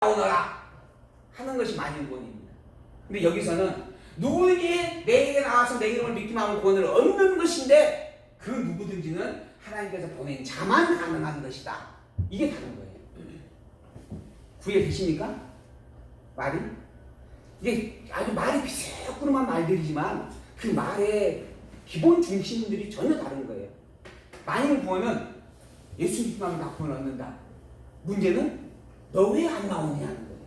나오너라 하는 것이 만인 구원입니다. 근데 여기서는 누구든지 내게 나와서 내 이름을 믿기만 하면 구원을 얻는 것인데 그 누구든지는 하나님께서 보낸 자만 가능한 것이다. 이게 다른 거예요. 구해되십니까? 말이? 이게 아주 말이 비슷한 말들이지만 그 말의 기본 중심들이 전혀 다른 거예요. 만일 구원은 예수 믿기만 하면 다 구원 얻는다. 문제는 너 왜 안 나오냐는 거예요.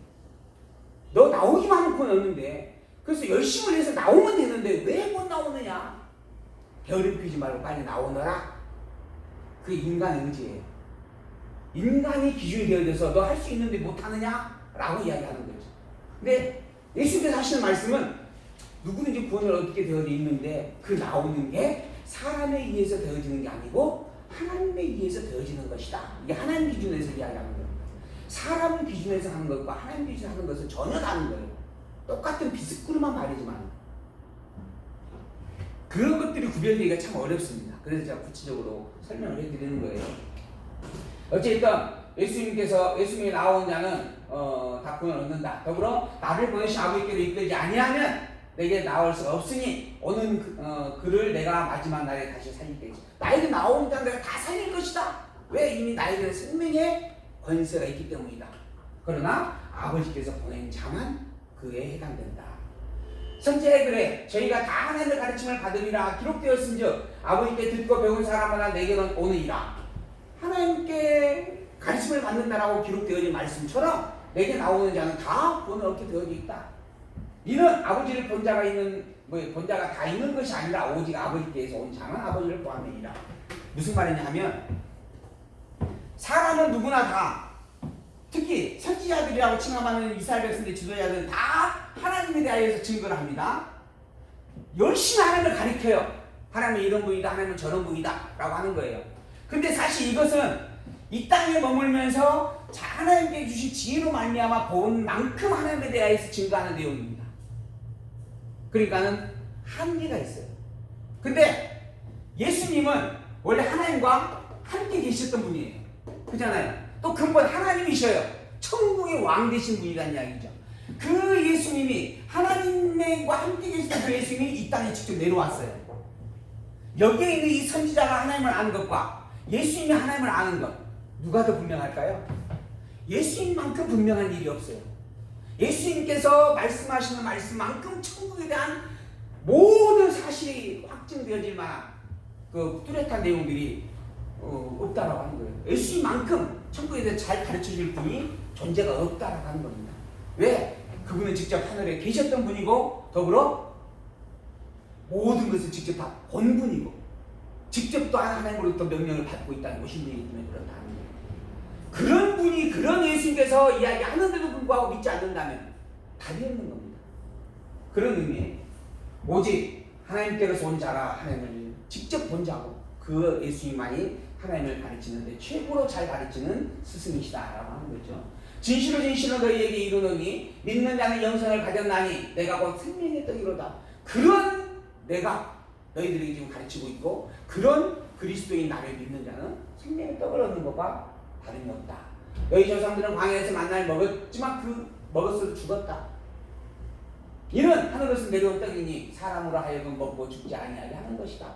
너 나오기만 하면 구원 얻는데 그래서 열심을 해서 나오면 되는데 왜 못 나오느냐? 게으름피지 말고 빨리 나오너라. 그게 인간의 의지예요. 인간이 기준이 되어져서 너 할 수 있는데 못하느냐? 라고 이야기하는 거죠. 근데 예수님께서 하시는 말씀은 누구든지 구원을 얻게 되어 있는데 그 나오는 게 사람에 의해서 되어지는 게 아니고 하나님에 의해서 되어지는 것이다. 이게 하나님 기준에서 이야기하는 겁니다. 사람 기준에서 하는 것과 하나님 기준에서 하는 것은 전혀 다른 거예요. 똑같은 비스꾸름한 말이지만 그런 것들이 구별되기가 참 어렵습니다. 그래서 제가 구체적으로 설명을 해드리는 거예요. 어쨌든 예수님이 나온 자는 다 구원을 얻는다. 더불어 나를 보내신 아버지께로 이끌지 아니하면 내게 나올 수 없으니 오는 그를 내가 마지막 날에 다시 살리겠지. 나에게 나온 자는 내가 다 살릴 것이다. 왜? 이미 나에게 생명의 권세가 있기 때문이다. 그러나 아버지께서 보낸 자만 그에 해당된다. 선지자의 글에 저희가 다 하나님의 가르침을 받으리라 기록되었은즉 아버지께 듣고 배운 사람마다 내게는 오느니라. 하나님께 가르침을 받는다라고 기록되어진 말씀처럼 내게 나오는 자는 다 구원을 얻게 되어져 있다. 이는 아버지를 본 자가 다 있는 것이 아니라 오직 아버지께서 온 자만 아버지를 보았느니라. 무슨 말이냐 하면 사람은 누구나 다 특히 선지자들이라고 칭함하는 이스라엘 백성들 지도자들은 다 하나님에 대하여서 증거를 합니다. 열심히 하나님을 가리켜요. 하나님은 이런 분이다, 하나님은 저런 분이다 라고 하는 거예요. 근데 사실 이것은 이 땅에 머물면서 하나님께 주신 지혜로 말미암아 본 만큼 하나님에 대하여서 증거하는 내용입니다. 그러니까는 한계가 있어요. 근데 예수님은 원래 하나님과 함께 계셨던 분이에요. 그잖아요. 또 근본 하나님이셔요. 천국의 왕 되신 분이라는 이야기죠. 그 예수님이 하나님과 함께 계시던 그 예수님이 이 땅에 직접 내려왔어요. 여기에 있는 이 선지자가 하나님을 아는 것과 예수님이 하나님을 아는 것 누가 더 분명할까요? 예수님만큼 분명한 일이 없어요. 예수님께서 말씀하시는 말씀만큼 천국에 대한 모든 사실이 확증되어질 만한 그 뚜렷한 내용들이 없다라고 하는 거예요. 예수님만큼 천국에 대해 잘 가르쳐줄 분이 존재가 없다라고 하는 겁니다. 왜? 그분은 직접 하늘에 계셨던 분이고 더불어 모든 것을 직접 다 본 분이고 직접 또 하나님으로부터 명령을 받고 있다는 것이 분이기 때문에 그렇다는 거예요. 그런 분이 그런 예수님께서 이야기하는데도 불구하고 믿지 않는다면 답이 없는 겁니다. 그런 의미에 오직 하나님께서 온 자라 하나님을 직접 본 자고 그 예수님만이 하나님을 가르치는데 최고로 잘 가르치는 스승이시다라고 하는 거죠. 진실로 진실로 너희에게 이르노니 믿는 자는 영생을 가졌나니 내가 곧 생명의 떡이로다. 그런 내가 너희들에게 지금 가르치고 있고 그런 그리스도인 나를 믿는 자는 생명의 떡을 얻는 것과 다름이 없다. 너희 조상들은 광야에서 만나를 먹었지만 먹었을 죽었다. 이는 하늘에서 내려온 떡이니 사람으로 하여금 먹고 죽지 아니하게 하는 것이다.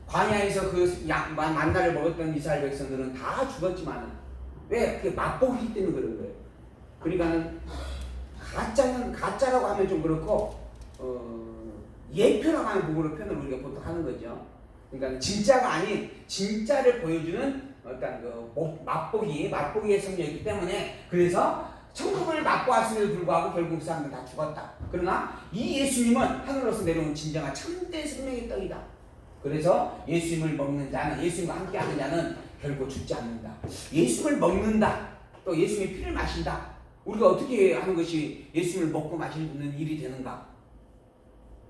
광야에서 그 만나를 먹었던 이스라엘 백성들은 다 죽었지만 왜? 그게 맛보기 때문에 그런 거예요. 그러니까는 가짜라고 하면 좀 그렇고 예표라고 하는 부분으로 표현을 우리가 보통 하는 거죠. 그러니까 진짜가 아닌 진짜를 보여주는 어떤 그 맛보기의 성령이기 때문에 그래서 천국을 맛보았음에도 불구하고 결국 그 사람들 다 죽었다. 그러나 이 예수님은 하늘로서 내려온 진정한 참된 생명의 떡이다. 그래서 예수님을 먹는 자는 예수님과 함께하는 자는 결국 죽지 않는다. 예수님을 먹는다. 또 예수님의 피를 마신다. 우리가 어떻게 하는 것이 예수님을 먹고 마시는 일이 되는가?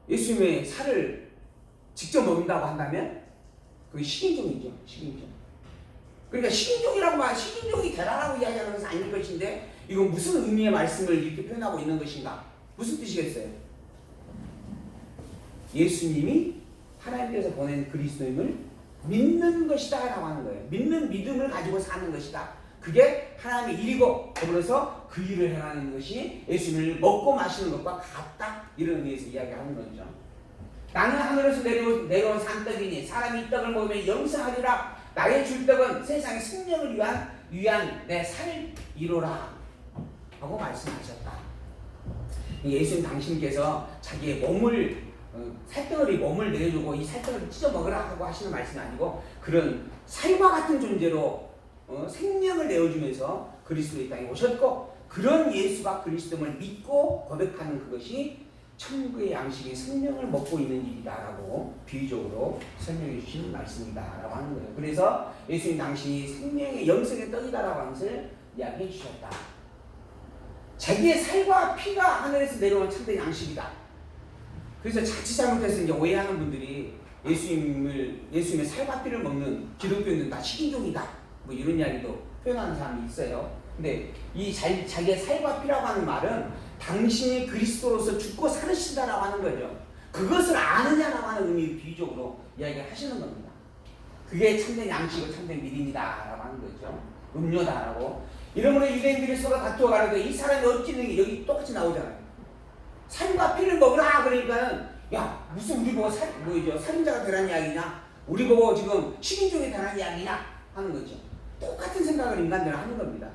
예수님의 살을 직접 먹는다고 한다면 그게 식인종이죠. 식인종. 그러니까 식인종이 되라라고 이야기하는 것은 아닐 것인데 이건 무슨 의미의 말씀을 이렇게 표현하고 있는 것인가? 무슨 뜻이겠어요? 예수님이 하나님께서 보낸 그리스도임을 믿는 것이다 라고 하는 거예요. 믿는 믿음을 가지고 사는 것이다. 그게 하나님의 일이고 더불어서 그 일을 행하는 것이 예수님을 먹고 마시는 것과 같다. 이런 의미에서 이야기하는 거죠. 나는 하늘에서 내려온 산떡이니 사람이 이 떡을 먹으면 영생하리라. 나의 줄 떡은 세상의 생명을 위한 내 살을 이루라 하고 말씀하셨다. 예수님 당신께서 자기의 몸을 살덩어리 몸을 내주고 이 살덩어리를 찢어 먹으라 하고 하시는 말씀이 아니고 그런 살과 같은 존재로 생명을 내어주면서 그리스도의 땅에 오셨고 그런 예수가 그리스도를 믿고 고백하는 그것이 천국의 양식의 생명을 먹고 있는 일이다라고 비유적으로 설명해 주신 말씀이다라고 하는 거예요. 그래서 예수님 당신이 생명의 영생의 떡이다라고 하는 것을 이야기해 주셨다. 자기의 살과 피가 하늘에서 내려온 참된 양식이다. 그래서 자칫 잘못해서 이제 오해하는 분들이 예수님의 살과 피를 먹는 기독교인은 다 식인종이다. 뭐 이런 이야기도 표현하는 사람이 있어요. 근데 이 자기의 살과 피라고 하는 말은 당신이 그리스도로서 죽고 살으신다라고 하는 거죠. 그것을 아느냐라고 하는 의미 비유적으로 이야기를 하시는 겁니다. 그게 참된 양식이고 참된 믿음이다라고 하는 거죠. 음료다라고. 이러므로 유대인들이 서로 다투어 가려도 이 사람이 어찌는 게 여기 똑같이 나오잖아요. 살과 피를 먹으라 그러니까는 야 무슨 우리 보고 살인자가 되라는 이야기냐? 우리 보고 지금 식인종이 되라는 이야기냐? 하는 거죠. 똑같은 생각을 인간들은 하는 겁니다.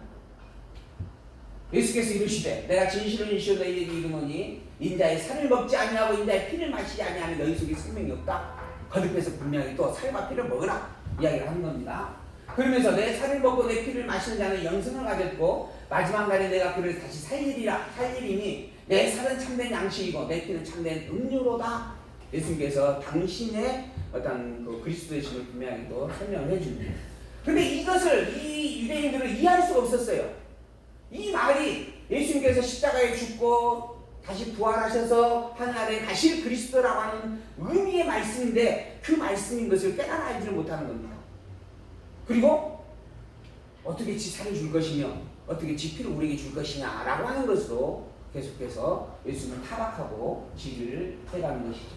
예수께서 이르시되 내가 진실로 너희에게 이르노니 인자의 살을 먹지 아니하고 인자의 피를 마시지 아니하면 너희 속에 생명이 없다. 거듭해서 분명히 또 살과 피를 먹으라 이야기를 하는 겁니다. 그러면서 내 살을 먹고 내 피를 마시는 자는 영생을 가졌고 마지막 날에 내가 그를 다시 살리리니 내 살은 참된 양식이고 내 피는 참된 음료로다. 예수님께서 당신의 어떤 그 그리스도의 신을 분명히 또 설명을 해줍니다. 근데 이것을 이 유대인들은 이해할 수가 없었어요. 이 말이 예수님께서 십자가에 죽고 다시 부활하셔서 하늘에 가실 그리스도라고 하는 의미의 말씀인데 그 말씀인 것을 깨달아 알지를 못하는 겁니다. 그리고 어떻게 지 살을 줄 것이며 어떻게 지 피를 우리에게 줄 것이냐라고 하는 것으로 계속해서 예수님을 타박하고 지를 해가는 것이죠.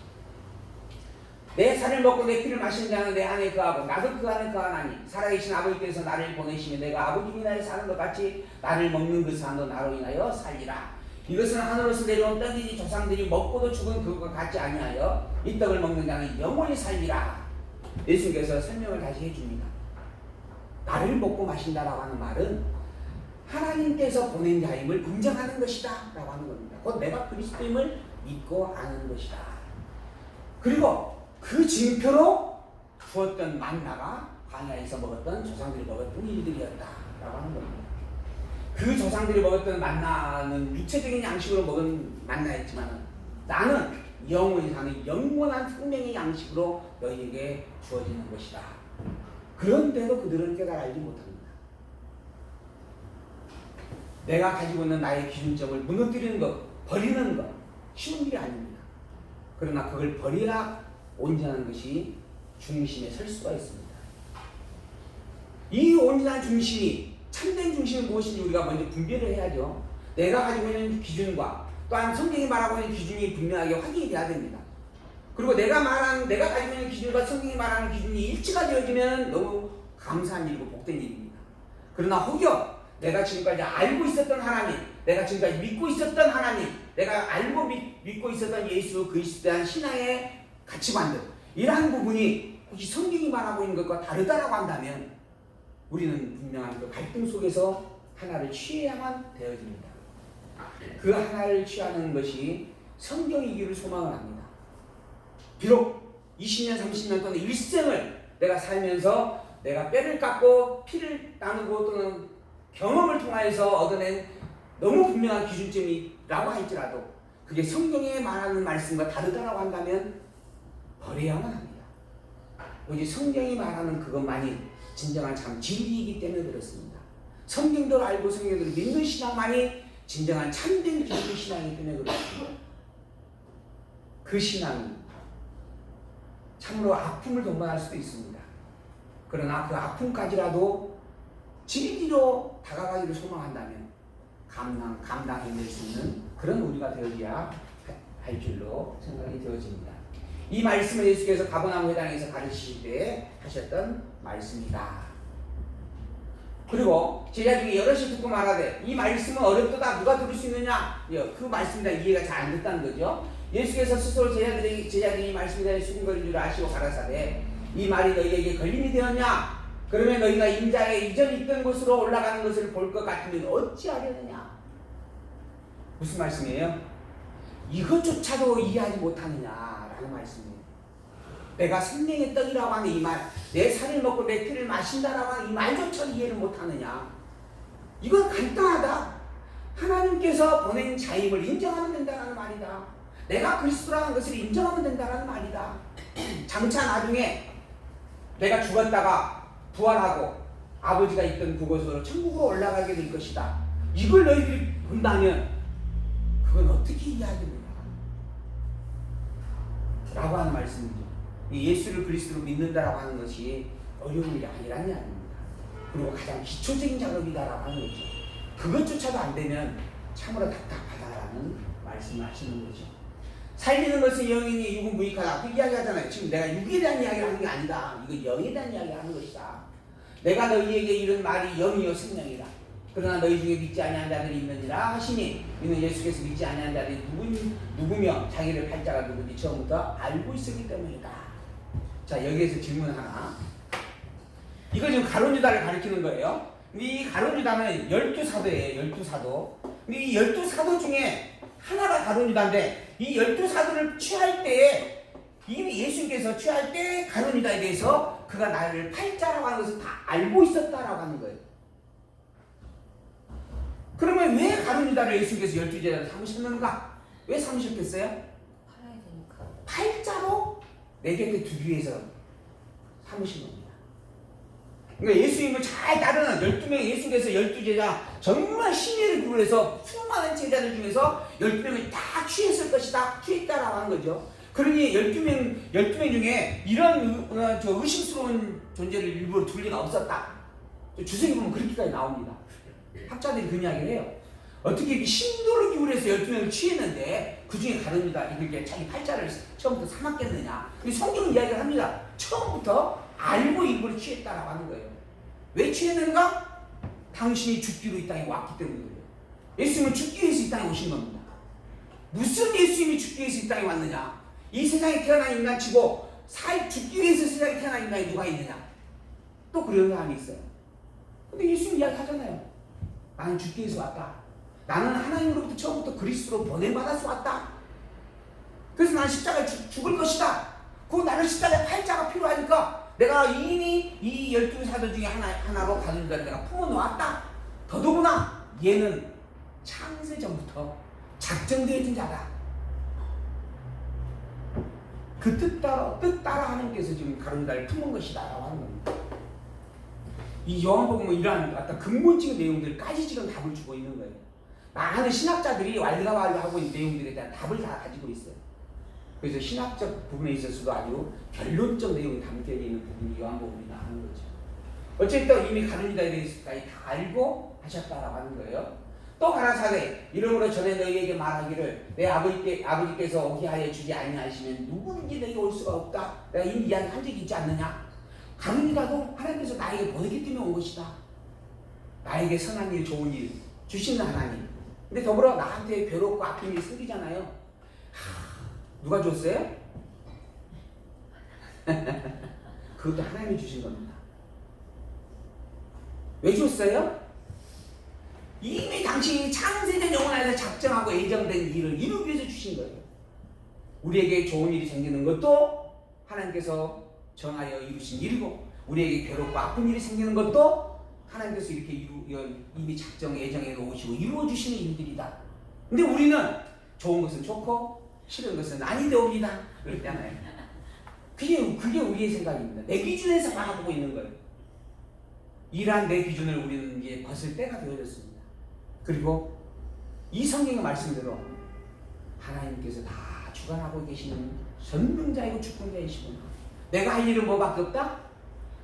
내 살을 먹고 내 피를 마시는 자는 내 안에 거하고 나도 그 안에 거하나니 살아계신 아버지께서 나를 보내시며 내가 아버지 인하여 사는 것 같이 나를 먹는 그 사람도 나로 인하여 살리라. 이것은 하늘에서 내려온 떡이니 조상들이 먹고도 죽은 그것과 같지 아니하여 이 떡을 먹는 자는 영원히 살리라. 예수님께서 설명을 다시 해줍니다. 나를 먹고 마신다라고 하는 말은 하나님께서 보낸 자임을 인정하는 것이다 라고 하는 겁니다. 곧 내가 그리스도임을 믿고 아는 것이다. 그리고 그 징표로 주었던 만나가 광야에서 먹었던 조상들이 먹었던 일들이었다 라고 하는 겁니다. 그 조상들이 먹었던 만나는 육체적인 양식으로 먹은 만나였지만 나는 영원히 사는 영원한 생명의 양식으로 너희에게 주어지는 것이다. 그런데도 그들은 깨달아 알지 못합니다. 내가 가지고 있는 나의 기준점을 무너뜨리는 것, 버리는 것 쉬운 일이 아닙니다. 그러나 그걸 버려야 온전한 것이 중심에 설 수가 있습니다. 이 온전한 중심이 참된 중심이 무엇인지 우리가 먼저 분별을 해야죠. 내가 가지고 있는 기준과 또한 성경이 말하고 있는 기준이 분명하게 확인이 돼야 됩니다. 그리고 내가 가지고 있는 기준과 성경이 말하는 기준이 일치가 되어지면 너무 감사한 일이고 복된 일입니다. 그러나 혹여 내가 지금까지 알고 있었던 하나님, 내가 지금까지 믿고 있었던 하나님, 내가 알고 믿고 있었던 예수 그리스도에 대한 신앙의 가치관들 이러한 부분이 혹시 성경이 말하고 있는 것과 다르다라고 한다면 우리는 분명한 그 갈등 속에서 하나를 취해야만 되어집니다. 그 하나를 취하는 것이 성경이기를 소망을 합니다. 비록 20년 30년 또는 일생을 내가 살면서 내가 뼈를 깎고 피를 나누고 또는 경험을 통하여서 얻어낸 너무 분명한 기준점이라고 할지라도 그게 성경에 말하는 말씀과 다르다라고 한다면 버려야만 합니다. 오직 성경이 말하는 그것만이 진정한 참 진리이기 때문에 그렇습니다. 성경도 알고 성경을 믿는 신앙만이 진정한 참된 기독교 신앙이기 때문에 그렇습니다. 그 신앙이 참으로 아픔을 동반할 수도 있습니다. 그러나 그 아픔까지라도 진리로 다가가기를 소망한다면 감당해낼 수 있는 그런 우리가 되어야 할 줄로 생각이 되어집니다. 이 말씀을 예수께서 가버나움 회당에서 가르치실 때 하셨던 말씀이다. 그리고 제자 중에 여럿이 듣고 말하되 이 말씀은 어렵도다 누가 들을 수 있느냐. 그 말씀이 다 이해가 잘 안 됐다는 거죠. 예수께서 스스로 제자들이 이 말씀에 대해 수군거린 줄 아시고 가라사대 이 말이 너희에게 걸림이 되었냐. 그러면 너희가 인자의 이전 있던 곳으로 올라가는 것을 볼 것 같으면 어찌하려느냐. 무슨 말씀이에요? 이것조차도 이해하지 못하느냐라는 말씀이에요. 내가 생명의 떡이라고 하는 이 말, 내 살을 먹고 내 피를 마신다라고 하는 이 말조차도 이해를 못하느냐. 이건 간단하다. 하나님께서 보낸 자임을 인정하면 된다는 말이다. 내가 그리스도라는 것을 인정하면 된다는 말이다. 장차 나중에 내가 죽었다가 부활하고 아버지가 있던 그곳으로 천국으로 올라가게 될 것이다. 이걸 너희들이 본다면 그건 어떻게 이해하겠느냐 라고 하는 말씀이죠. 예수를 그리스도로 믿는다라고 하는 것이 어려운 일이 아니라는 이야기입니다. 그리고 가장 기초적인 작업이다라고 하는 거죠. 그것조차도 안 되면 참으로 답답하다라는 말씀을 하시는 거죠. 살리는 것은 영이니 육은 무익하다. 그 이야기 하잖아요. 지금 내가 육에 대한 이야기를 하는 게 아니다. 이거 영에 대한 이야기를 하는 것이다. 내가 너희에게 이런 말이 영이요 생명이다. 그러나 너희 중에 믿지 아니한 자들이 있느니라 하시니 이는 예수께서 믿지 아니한 자들이 누구며 자기를 팔자가 누구지 처음부터 알고 있었기 때문이다. 자, 여기에서 질문 하나. 이거 지금 가룟유다를 가리키는 거예요. 이 가룟유다는 12사도예요. 12사도. 이 12사도 중에 하나가 가룟유다인데 이 12사도를 취할 때에 이미 예수님께서 취할 때 가룟유다에 대해서 그가 나를 팔자라고 하는 것을 다 알고 있었다라고 하는 거예요. 그러면 왜 가룟유다를 예수님께서 12제자로 삼으셨는가? 왜 삼으셨겠어요? 팔아야 되니까. 팔자로 내 곁에 두기 위해서 삼으신 겁니다. 그러니까 예수님을 잘 따르는 12명, 예수님께서 12제자 정말 심혈을 기울여서 수많은 제자들 중에서 12명을 다 취했을 것이다. 취했다라고 하는 거죠. 그러니 12명 중에 이런 의심스러운 존재를 일부러 둘 리가 없었다. 주석이 보면 그렇게까지 나옵니다. 학자들이 그 이야기를 해요. 어떻게 이렇게 심도를 기울여서 12명을 취했는데 그 중에 가룟유다 이렇게 자기 팔자를 처음부터 삼았겠느냐. 성경은 이야기를 합니다. 처음부터 알고 일부러 취했다라고 하는 거예요. 왜 취했는가? 당신이 죽기로 이 땅에 왔기 때문이에요. 예수님은 죽기 위해서 이 땅에 오신 겁니다. 무슨 예수님이 죽기 위해서 이 땅에 왔느냐? 이 세상에 태어난 인간치고 죽기 위해서 세상에 태어난 인간이 누가 있느냐? 또 그런 사람이 있어요. 근데 예수님 이야기 하잖아요. 나는 죽기 위해서 왔다. 나는 하나님으로부터 처음부터 그리스도로 보냄받아서 왔다. 그래서 나는 십자가에 죽을 것이다. 그 나를 십자가에 팔자가 필요하니까 내가 이미 이 12사도 중에 하나로 가룟유다를 내가 품어놓았다. 더더구나 얘는 창세 전부터 작정되어진 자다. 그 뜻 따라 하나님께서 지금 가룟유다를 품은 것이다 라고 하는 겁니다. 이 요한복음은 이러한 어떤 근본적인 내용들까지 지금 답을 주고 있는 거예요. 많은 신학자들이 왈가왈부하고 있는 내용들에 대한 답을 다 가지고 있어요. 그래서 신학적 부분에 있어서도 아주 결론적 내용이 담겨 있는 부분이 요한복음이다 하는 거죠. 어쨌든 이미 가룟유다에 대해서까지 다 알고 하셨다라고 하는 거예요. 또 가라사대 이러므로 전에 너희에게 말하기를 내 아버지께서 오게 하여 주지 아니하시면 누구든지 너희에게 올 수가 없다. 내가 이미 이야기한 적이 있지 않느냐. 가룟유다도 하나님께서 나에게 보내기 때문에 온 것이다. 나에게 선한 일 좋은 일 주시는 하나님. 근데 더불어 나한테 괴롭고 아픈 일이 생기잖아요. 누가 줬어요? 그것도 하나님이 주신 겁니다. 왜 줬어요? 이미 당신이 창세전 영원에서 작정하고 예정된 일을 이루기 위해서 주신 거예요. 우리에게 좋은 일이 생기는 것도 하나님께서 정하여 이루신 일이고 우리에게 괴롭고 아픈 일이 생기는 것도 하나님께서 이렇게 이미 작정 예정해 놓으시고 이루어 주시는 일들이다. 근데 우리는 좋은 것은 좋고 싫은 것은 아니되옵니다. 그랬잖아요. 그게 우리의 생각입니다. 내 기준에서 바라보고 있는 거예요. 이러한 내 기준을 우리는 이제 벗을 때가 되어졌습니다. 그리고 이 성경의 말씀대로 하나님께서 다 주관하고 계시는 전능자이고 주권자이시구나. 내가 할 일은 뭐밖에 없다?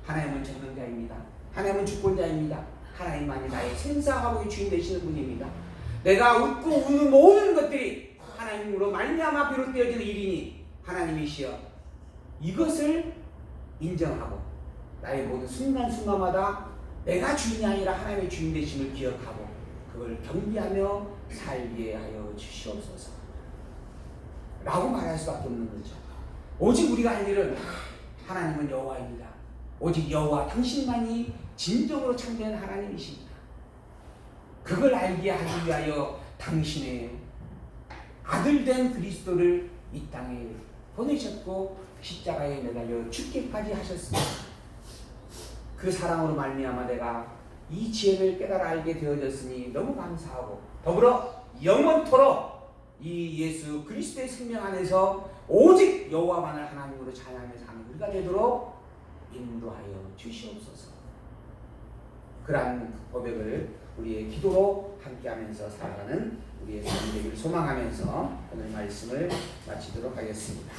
하나님은 전능자입니다. 하나님은 주권자입니다. 하나님만이 나의 생사하고 주인 되시는 분입니다. 내가 웃고 우는 모든 것들이 하나님으로 말미암아 비롯되어지는 일이니 하나님이시여 이것을 인정하고 나의 모든 순간순간마다 내가 주인이 아니라 하나님의 주인 되심을 기억하고 그걸 경배하며 살게 하여 주시옵소서 라고 말할 수밖에 없는 거죠. 오직 우리가 할 일은 하나님은 여호와입니다. 오직 여호와 당신만이 진정으로 참된 하나님이십니다. 그걸 알게 하기 위하여 당신의 아들된 그리스도를 이 땅에 보내셨고 십자가에 매달려 죽기까지 하셨습니다. 그 사랑으로 말미암아 내가 이 지혜를 깨달아 알게 되어졌으니 너무 감사하고 더불어 영원토록 이 예수 그리스도의 생명 안에서 오직 여호와만을 하나님으로 찬양하며 사는 우리가 되도록 인도하여 주시옵소서. 그러한 고백을 우리의 기도로 함께하면서 살아가는 우리의 삶이 되기를 소망하면서 오늘 말씀을 마치도록 하겠습니다.